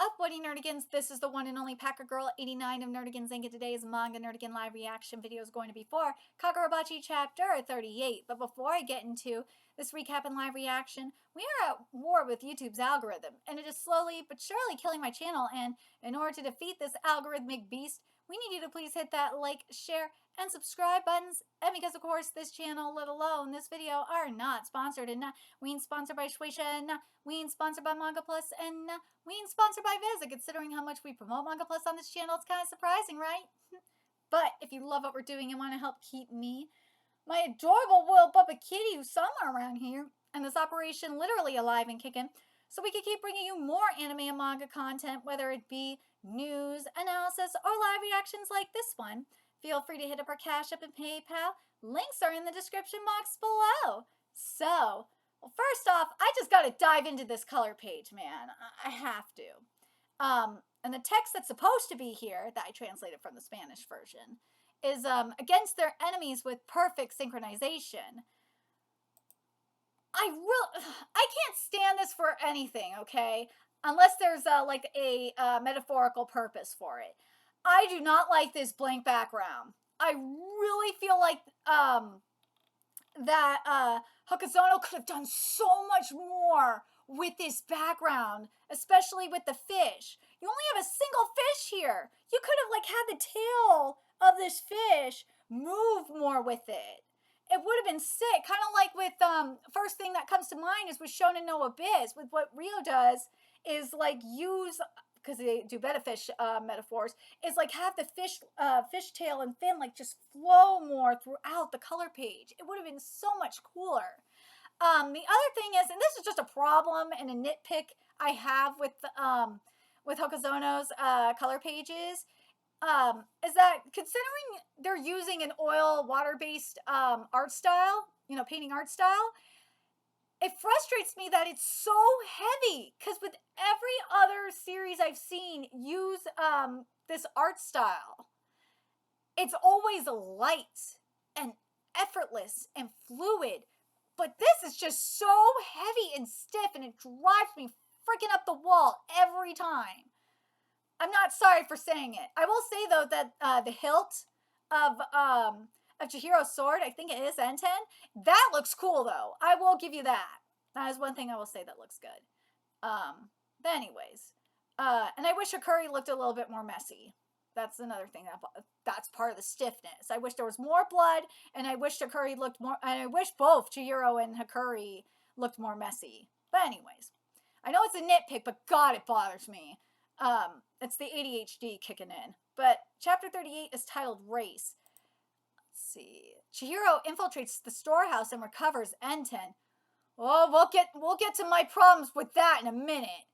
up, Woody Nerdigans? This is the one and only Packer Girl 89 of Nerdigans, and today's Manga Nerdigan live reaction video is going to be for Kagurabachi chapter 38. But before I get into this recap and live reaction, we are at war with YouTube's algorithm, and it is slowly but surely killing my channel. And in order to defeat this algorithmic beast, we need you to please hit that like, share, and subscribe buttons. And because, of course, this channel, let alone this video, are not sponsored, and we ain't sponsored by Shueisha, and we ain't sponsored by Manga Plus, and we ain't sponsored by Viz. Considering how much we promote Manga Plus on this channel, it's kind of surprising, right? But if you love what we're doing and want to help keep me, my adorable Royal Bubba Kitty, who's somewhere around here, and this operation literally alive and kicking, so we can keep bringing you more anime and manga content, whether it be news, analysis, or live reactions like this one, feel free to hit up our Cash App and PayPal. Links are in the description box below. So, well, first off, I just gotta dive into this color page, man. I have to. And the text that's supposed to be here, that I translated from the Spanish version, is against their enemies with perfect synchronization. I can't stand this for anything, okay? Unless there's like a metaphorical purpose for it. I do not like this blank background. I really feel like that Hokuzono could have done so much more with this background, especially with the fish. You only have a single fish here. You could have like had the tail of this fish move more with it. It would have been sick, kind of like with first thing that comes to mind is with Shonen no Abyss. With what Rio does is like use, because they do betta fish metaphors, is like have the fish tail and fin like just flow more throughout the color page. It would have been so much cooler. The other thing is, and this is just a problem and a nitpick I have with Hokuzono's color pages, is that considering they're using an oil water-based art style, painting art style, it frustrates me that it's so heavy, because with every other series I've seen use this art style, it's always light and effortless and fluid, but this is just so heavy and stiff, and it drives me freaking up the wall every time. I'm not sorry for saying it. I will say, though, that the hilt of Chihiro's sword, I think it is Enten, that looks cool, though. I will give you that. That is one thing I will say that looks good. But anyways. And I wish Hakuri looked a little bit more messy. That's another thing. That's part of the stiffness. I wish there was more blood, and I wish Hakuri looked more... And I wish both Chihiro and Hakuri looked more messy. But anyways. I know it's a nitpick, but God, it bothers me. It's the ADHD kicking in. But chapter 38 is titled Race. Let's see. Chihiro infiltrates the storehouse and recovers Enten. Oh, we'll get to my problems with that in a minute.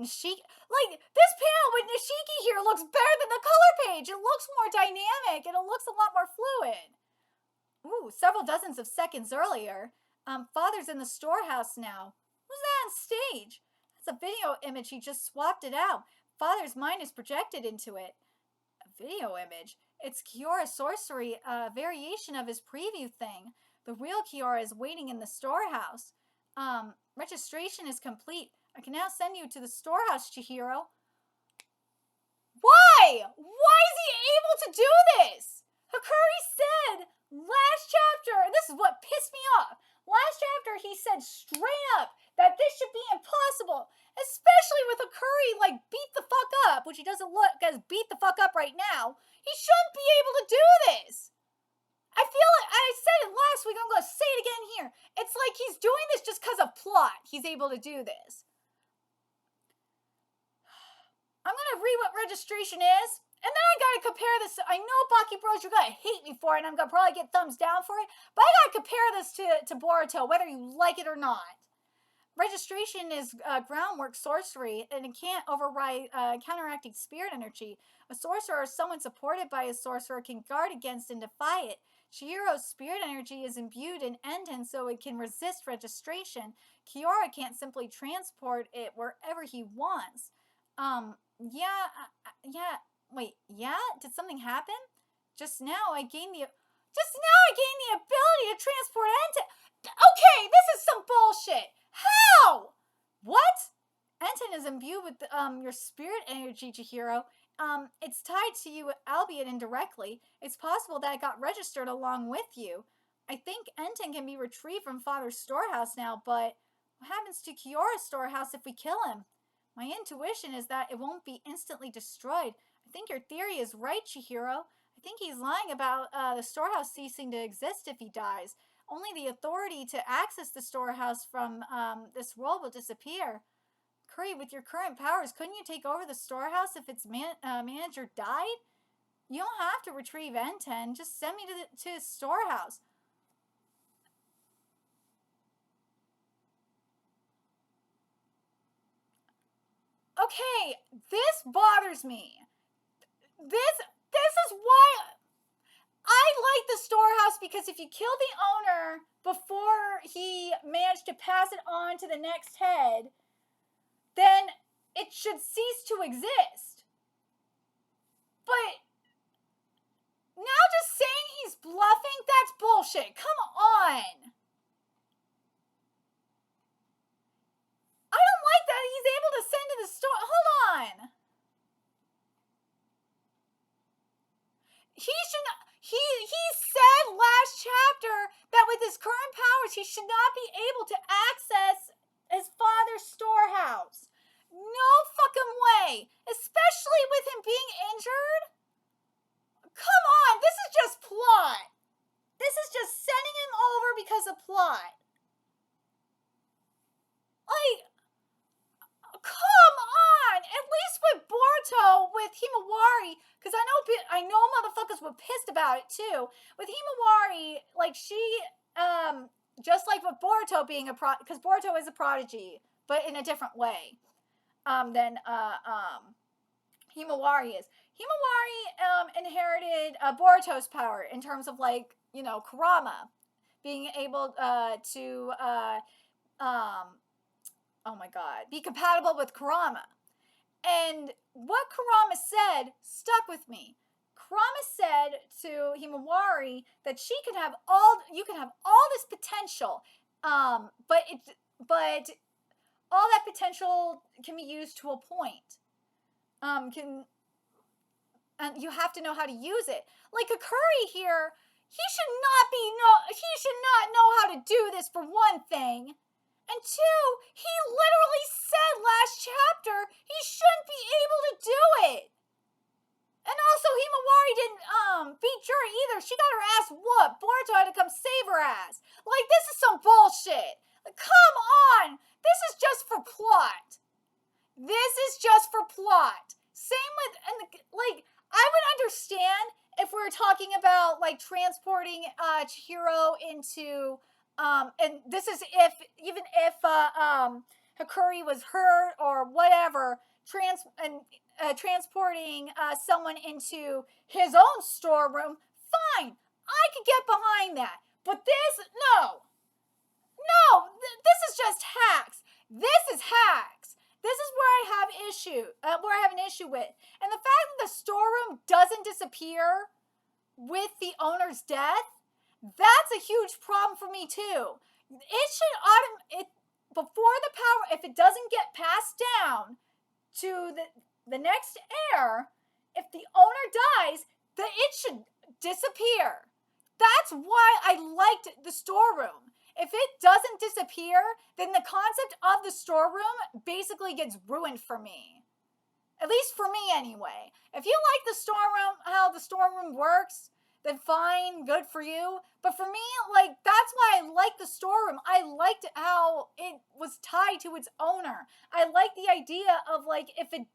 Nishiki, like, this panel with Nishiki here looks better than the color page. It looks more dynamic and it looks a lot more fluid. Ooh, several dozens of seconds earlier. Father's in the storehouse now. Who's that on stage? That's a video image. He just swapped it out. Father's mind is projected into it. A video image? It's Kiyora's sorcery, a variation of his preview thing. The real Kiora is waiting in the storehouse. Registration is complete. I can now send you to the storehouse, Chihiro. Why? Why is he able to do this? Hakuri said last chapter, and this is what pissed me off. Last chapter, he said straight up that this should be impossible, especially with Hakuri, like, beat the fuck up, which he doesn't look as beat the fuck up right now. He shouldn't be able to do this. I feel like, I said it last week, I'm going to say it again here. It's like he's doing this just because of plot. He's able to do this. I'm going to read what registration is, and then I got to compare this. I know, Baki Bros, you're going to hate me for it, and I'm going to probably get thumbs down for it, but I got to compare this to Boruto, whether you like it or not. Registration is groundwork sorcery, and it can't override counteracting spirit energy. A sorcerer or someone supported by a sorcerer can guard against and defy it. Chihiro's spirit energy is imbued in Enten, so it can resist registration. Kiora can't simply transport it wherever he wants. Wait, did something happen? Just now I gained the ability to transport Enten. Okay, this is some bullshit. How? What? is imbued with your spirit energy, Chihiro. It's tied to you, albeit indirectly. It's possible that it got registered along with you. I think Enten can be retrieved from Father's storehouse now, but what happens to Kyora's storehouse if we kill him? My intuition is that it won't be instantly destroyed. I think your theory is right, Chihiro. I think he's lying about the storehouse ceasing to exist if he dies. Only the authority to access the storehouse from this world will disappear. Curry, with your current powers, couldn't you take over the storehouse if its manager died? You don't have to retrieve Enten. Just send me to his storehouse. Okay, this bothers me. This is why I like the storehouse, because if you kill the owner before he managed to pass it on to the next head, then it should cease to exist. But now just saying he's bluffing, that's bullshit. Come on. I don't like that he's able to send to the store. Hold on. He said last chapter that with his current powers, he should not be able to access his father's storehouse. No fucking way. Especially with him being injured. Come on, this is just plot. This is just sending him over because of plot. Like, come on! At least with Boruto, with Himawari, because I know motherfuckers were pissed about it too. With Himawari, like she, just like with Boruto being because Boruto is a prodigy, but in a different way, than Himawari is. Himawari inherited Boruto's power in terms of, like, you know, Kurama being able to oh my god, be compatible with Kurama. And what Kurama said stuck with me. Kurama said to Himawari that you can have all this potential, but all that potential can be used to a point. And you have to know how to use it. Like Akuri here, he should not know how to do this, for one thing. And two, he literally said last chapter he shouldn't be able to do it. And also, Himawari didn't beat Juri either. She got her ass whooped. Boruto had to come save her ass. Like, this is some bullshit. Like, come on. This is just for plot. This is just for plot. Same with, like, I would understand if we were talking about, like, transporting Chihiro into... and this is even if Hakuri was hurt or whatever, transporting someone into his own storeroom, fine, I could get behind that. But this, no, this is just hacks. This is hacks. This is where I have an issue with, and the fact that the storeroom doesn't disappear with the owner's death. That's a huge problem for me too. It should before the power, if it doesn't get passed down to the next heir, if the owner dies, then it should disappear. That's why I liked the storeroom. If it doesn't disappear, then the concept of the storeroom basically gets ruined for me. At least for me anyway. If you like the storeroom, how the storeroom works, then fine, good for you. But for me, like, that's why I like the storeroom. I liked how it was tied to its owner. I like the idea of, like, in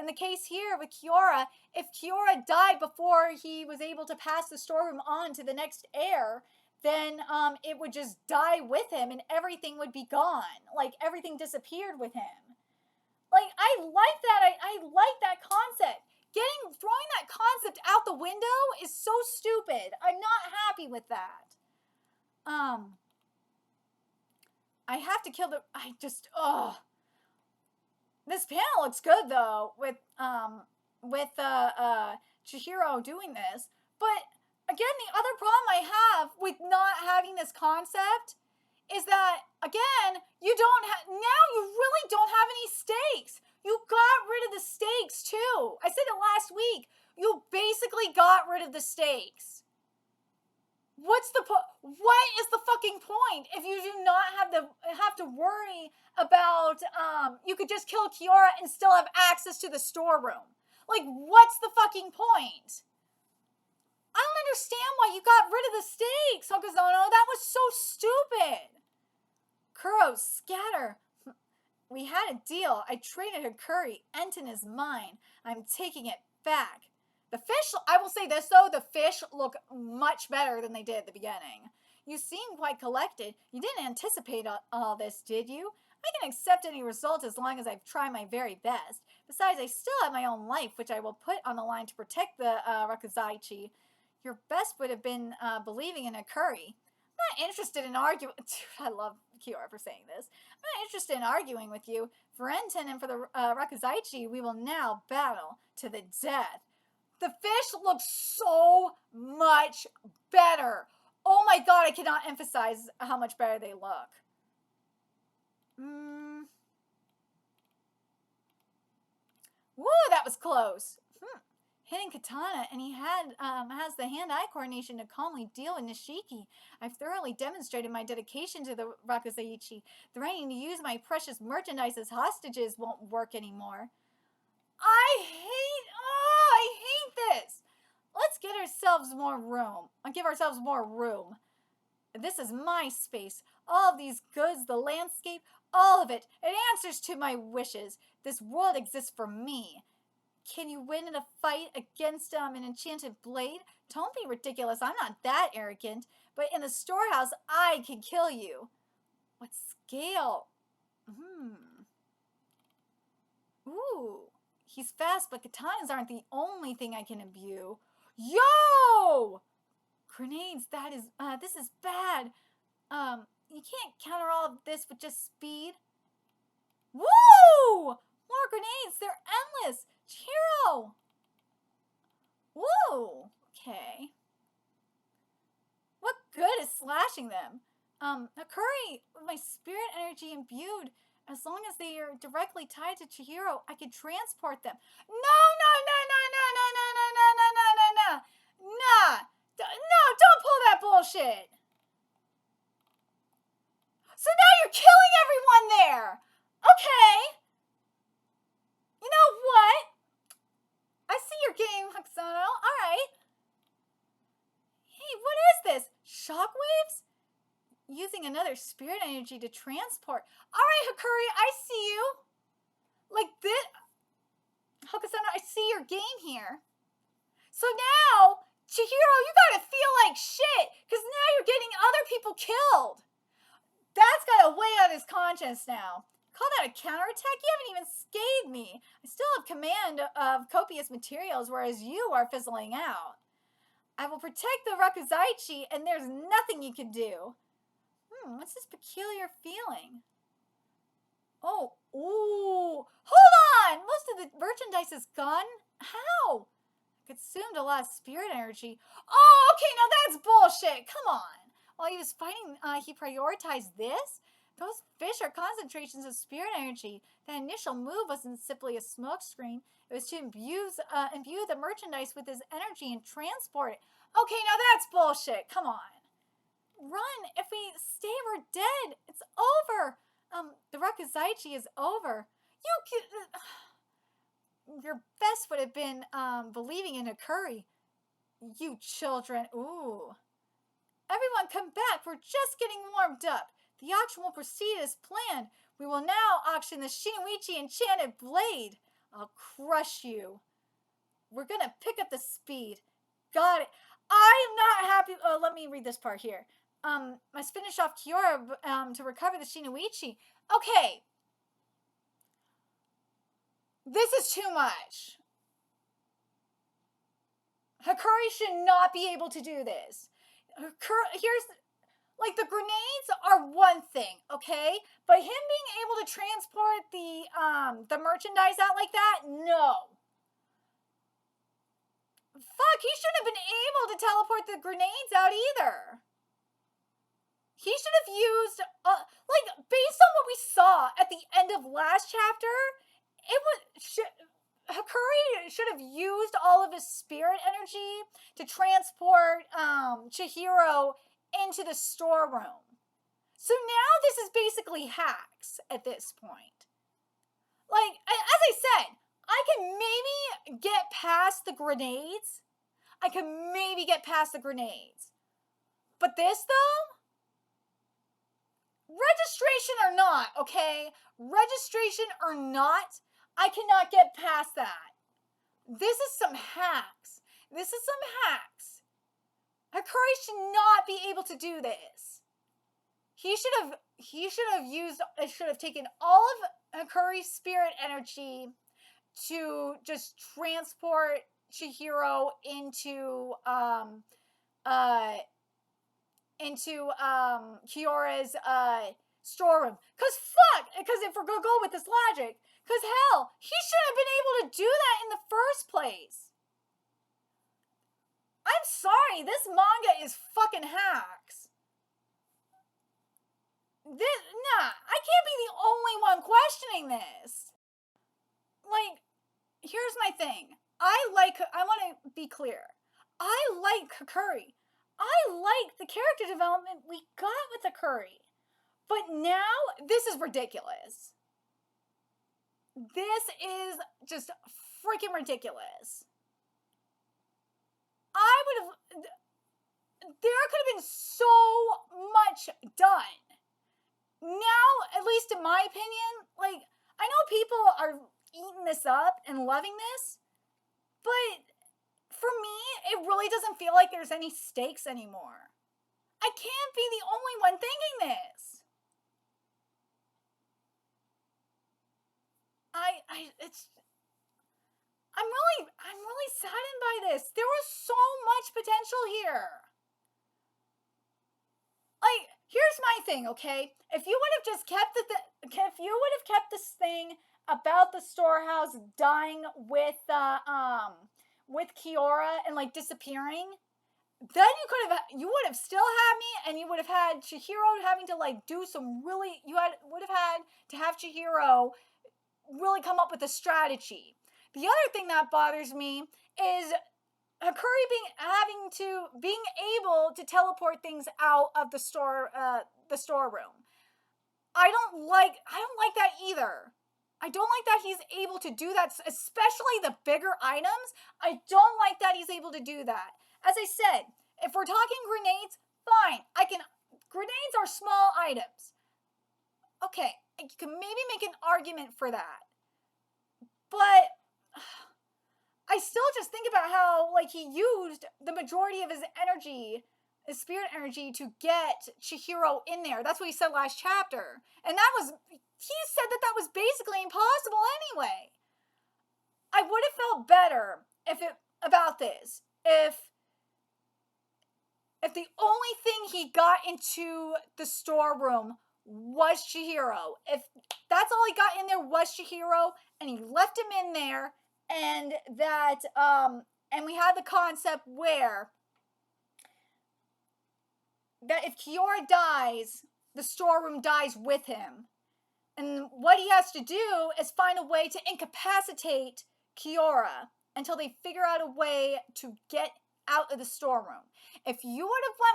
the case here with Kiora, if Kiora died before he was able to pass the storeroom on to the next heir, then it would just die with him and everything would be gone. Like, everything disappeared with him. Like, I like that. I like that concept. Throwing that concept out the window is so stupid. I'm not happy with that. I have to kill this panel looks good though with Chihiro doing this. But again, the other problem I have with not having this concept is that, again, you really don't of the stakes. What is the fucking point if you do not have to worry about you could just kill Kiora and still have access to the storeroom? Like, what's the fucking point? I don't understand why you got rid of the stakes, Hokuzono. That was so stupid. Kuro, scatter. We had a deal. I traded Hakuri. Enten is mine. I'm taking it back. The fish, I will say this though, the fish look much better than they did at the beginning. You seem quite collected. You didn't anticipate all this, did you? I can accept any result as long as I've tried my very best. Besides, I still have my own life, which I will put on the line to protect the Rakuzaichi. Your best would have been believing in Hakuri. I'm not interested in arguing. I love Kiora for saying this. I'm not interested in arguing with you. For Enten and for the Rakuzaichi, we will now battle to the death. The fish looks so much better. Oh my god, I cannot emphasize how much better they look. Woo, that was close. Hitting Katana, and he has the hand-eye coordination to calmly deal with Nishiki. I've thoroughly demonstrated my dedication to the Rakuzaichi. Threatening to use my precious merchandise as hostages won't work anymore. I hate this. Let's get ourselves more room. Give ourselves more room. This is my space. All of these goods, the landscape, all of it. It answers to my wishes. This world exists for me. Can you win in a fight against an enchanted blade? Don't be ridiculous. I'm not that arrogant. But in the storehouse, I can kill you. What scale? Ooh. He's fast, but katanas aren't the only thing I can imbue. Yo! Grenades, this is bad. You can't counter all of this with just speed. Woo! More grenades, they're endless. Chihiro! Woo! Okay. What good is slashing them? Hakuri, with my spirit energy imbued, as long as they are directly tied to Chihiro, I can transport them. No! No, don't pull that bullshit. So now you're killing everyone there. Okay. You know what? I see your game, Hokuzono. All right. Hey, what is this? Shockwaves? Using another spirit energy to transport. All right, Hakuri, I see you. Like this. Hokuzono, I see your game here. So now, Chihiro, you gotta feel like shit, because now you're getting other people killed. That's gotta weigh on his conscience now. Call that a counterattack? You haven't even scathed me. I still have command of copious materials, whereas you are fizzling out. I will protect the Rakuzaichi, and there's nothing you can do. What's this peculiar feeling? Oh, ooh. Hold on! Most of the merchandise is gone? How? Consumed a lot of spirit energy. Oh, okay, now that's bullshit. Come on. While he was fighting, he prioritized this? Those fish are concentrations of spirit energy. That initial move wasn't simply a smokescreen. It was to imbue the merchandise with his energy and transport it. Okay, now that's bullshit. Come on. Run. If we stay, we're dead. It's over. The Rakuzaichi is over. Your best would have been believing in Hakuri. You children. Ooh. Everyone come back. We're just getting warmed up. The auction will proceed as planned. We will now auction the Shinoichi Enchanted Blade. I'll crush you. We're going to pick up the speed. Got it. I'm not happy. Oh, let me read this part here. Must finish off Kiora to recover the Shinoichi. Okay. This is too much. Hakuri should not be able to do this. Here's, like, the grenades are one thing, okay? But him being able to transport the merchandise out like that, no. Fuck, he shouldn't have been able to teleport the grenades out either. He should have used, based on what we saw at the end of last chapter, Hakuri should have used all of his spirit energy to transport Chihiro into the storeroom. So now this is basically hacks at this point. Like, as I said, I can maybe get past the grenades. But this, though? Registration or not, okay? Registration or not, I cannot get past that. This is some hacks. Hakuri should not be able to do this. He should have taken all of Hakuri's spirit energy to just transport Chihiro into Kyora's storeroom. Because if we're gonna go with this logic, because hell, he shouldn't have been able to do that in the first place. I'm sorry, this manga is fucking hacks. I can't be the only one questioning this. Like, here's my thing. I want to be clear. I like Hakuri. I like the character development we got with Hakuri. But now, this is ridiculous. This is just freaking ridiculous. There could have been so much done. Now, at least in my opinion, like, I know people are eating this up and loving this, but for me, it really doesn't feel like there's any stakes anymore. I can't be the only one thinking this. I'm really saddened by this. There was so much potential here. Like, here's my thing, okay? If you would have just kept this thing about the storehouse dying with Kiora and like disappearing, then you would have still had me, and you would have had Chihiro having to like do some really, would have had to have Chihiro really come up with a strategy. The other thing that bothers me is Hakuri being able to teleport things out of the storeroom. I don't like that either. I don't like that he's able to do that, especially the bigger items. I don't like that he's able to do that. As I said, if we're talking grenades, fine. Grenades are small items. Okay, you can maybe make an argument for that. But I still just think about how, like, he used the majority of his energy, his spirit energy, to get Chihiro in there. That's what he said last chapter. And he said that was basically impossible anyway. I would have felt better about this if the only thing he got into the storeroom was Chihiro. If that's all he got in there was Chihiro, and he left him in there, and that, and we had the concept where that if Kiora dies, the storeroom dies with him. And what he has to do is find a way to incapacitate Kiora until they figure out a way to get out of the storeroom. If Hokusano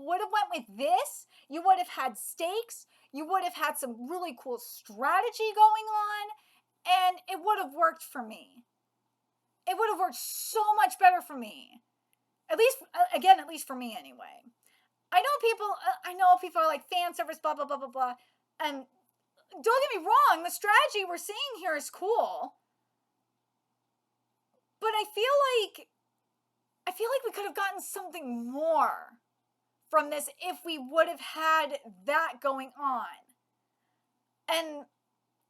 would have went with this, you would have had stakes, you would have had some really cool strategy going on, and it would have worked for me. It would have worked so much better for me. At least for me anyway. I know people are like, fan service, blah, blah, blah, blah, blah. And don't get me wrong, the strategy we're seeing here is cool. But I feel like we could have gotten something more from this if we would have had that going on. And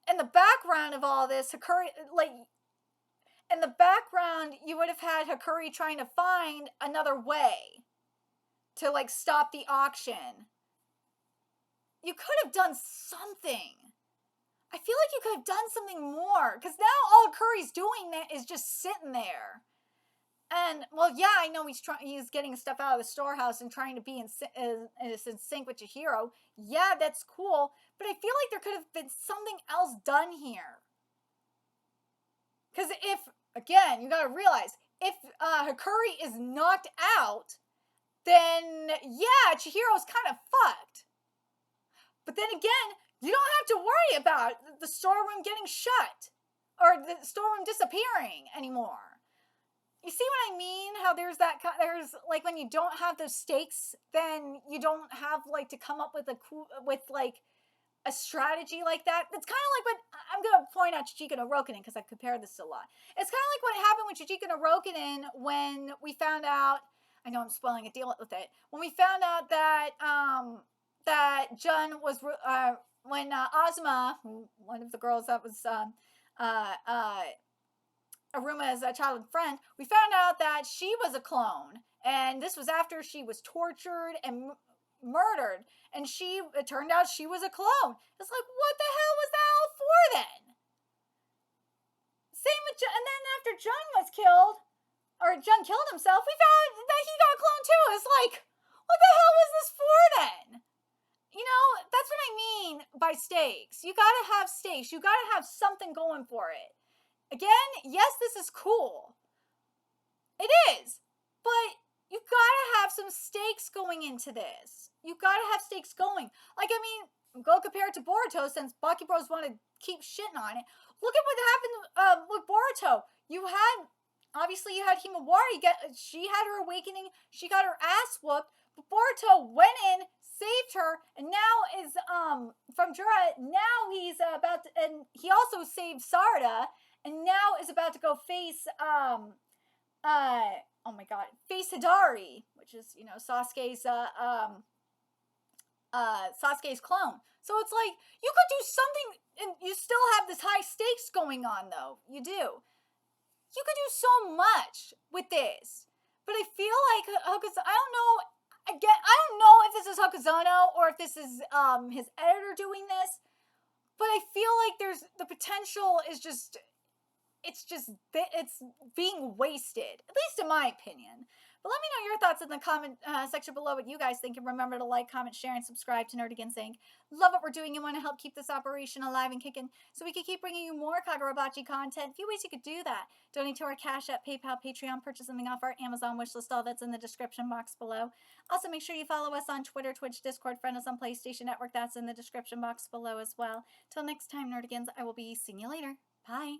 in the background of all this, you would have had Hakuri trying to find another way to like stop the auction. You could have done something. I feel like you could have done something more, because now all Hakuri's doing is just sitting there. And, well, yeah, I know he's getting stuff out of the storehouse and trying to be in sync with Chihiro. Yeah, that's cool. But I feel like there could have been something else done here. Because if, again, you gotta realize, if Hikari is knocked out, then yeah, Chihiro's kind of fucked. But then again, you don't have to worry about the storeroom getting shut or the storeroom disappearing anymore. You see what I mean? How there's like when you don't have those stakes, then you don't have like to come up with a strategy like that. It's kind of like what I'm gonna point out Chichika no Rokunin because I've compared this a lot. It's kind of like what happened with Chichika no Rokunin when we found out. I know I'm spoiling it. Deal with it. When we found out that that Jun was when Ozma, one of the girls that was Aruma's childhood friend, we found out that she was a clone, and this was after she was tortured and murdered, and it turned out she was a clone. It's like, what the hell was that all for then? Same with Jun, and then after Jun was killed, or Jun killed himself, we found that he got a clone too. It's like, what the hell was this for then? You know, that's what I mean by stakes. You gotta have stakes. You gotta have something going for it. Again, yes, this is cool. It is. But you gotta have some stakes going into this. You gotta have stakes going. Like, I mean, go compare it to Boruto since Baki Bros want to keep shitting on it. Look at what happened with Boruto. Obviously you had Himawari she had her awakening, she got her ass whooped, but Boruto went in, saved her, and now is, from Jura, now he's about to, and he also saved Sarada, and now is about to go face, oh my god, face Hidari, which is, you know, Sasuke's clone. So it's like, you could do something, and you still have this high stakes going on, though. You do. You could do so much with this. But I feel like I don't know, again, I don't know if this is Hokuzono or if this is his editor doing this, but I feel like there's the potential is just, it's being wasted, at least in my opinion. But let me know your thoughts in the comment section below what you guys think, and remember to like, comment, share, and subscribe to Nerdigans Inc. Love what we're doing and want to help keep this operation alive and kicking so we can keep bringing you more Kagurabachi content. A few ways you could do that. Donate to our Cash App, PayPal, Patreon, purchase something off our Amazon wishlist, all that's in the description box below. Also, make sure you follow us on Twitter, Twitch, Discord, friend us on PlayStation Network, that's in the description box below as well. Till next time, Nerdigans, I will be seeing you later. Bye.